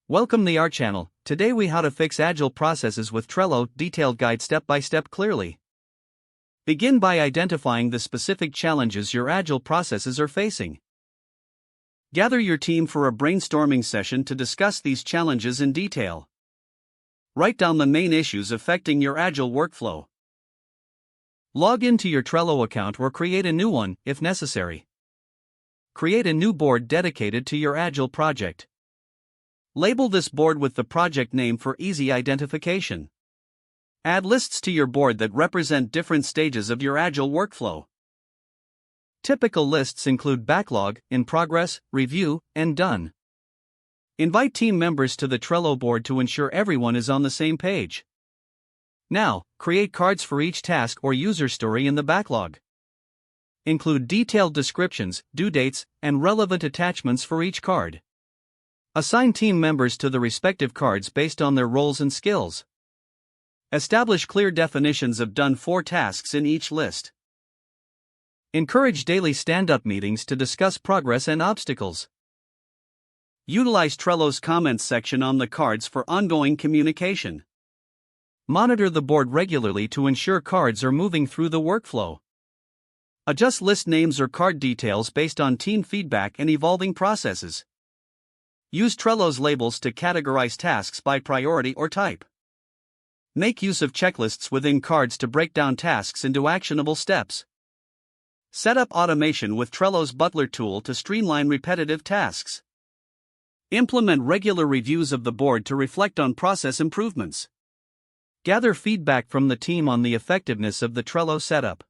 Welcome to our channel. Today we how to fix Agile processes with Trello, detailed guide step by step clearly. Begin by identifying the specific challenges your Agile processes are facing. Gather your team for a brainstorming session to discuss these challenges in detail. Write down the main issues affecting your Agile workflow. Log into your Trello account or create a new one, if necessary. Create a new board dedicated to your Agile project. Label this board with the project name for easy identification. Add lists to your board that represent different stages of your Agile workflow. Typical lists include backlog, in progress, review, and done. Invite team members to the Trello board to ensure everyone is on the same page. Now, create cards for each task or user story in the backlog. Include detailed descriptions, due dates, and relevant attachments for each card. Assign team members to the respective cards based on their roles and skills. Establish clear definitions of done for tasks in each list. Encourage daily stand-up meetings to discuss progress and obstacles. Utilize Trello's comments section on the cards for ongoing communication. Monitor the board regularly to ensure cards are moving through the workflow. Adjust list names or card details based on team feedback and evolving processes. Use Trello's labels to categorize tasks by priority or type. Make use of checklists within cards to break down tasks into actionable steps. Set up automation with Trello's Butler tool to streamline repetitive tasks. Implement regular reviews of the board to reflect on process improvements. Gather feedback from the team on the effectiveness of the Trello setup.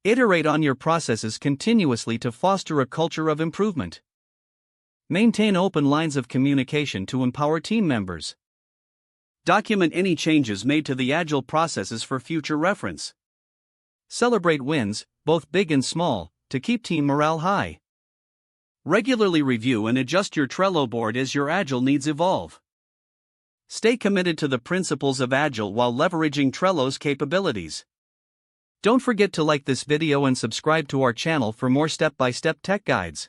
Iterate on your processes continuously to foster a culture of improvement. Maintain open lines of communication to empower team members. Document any changes made to the Agile processes for future reference. Celebrate wins, both big and small, to keep team morale high. Regularly review and adjust your Trello board as your Agile needs evolve. Stay committed to the principles of Agile while leveraging Trello's capabilities. Don't forget to like this video and subscribe to our channel for more step-by-step tech guides.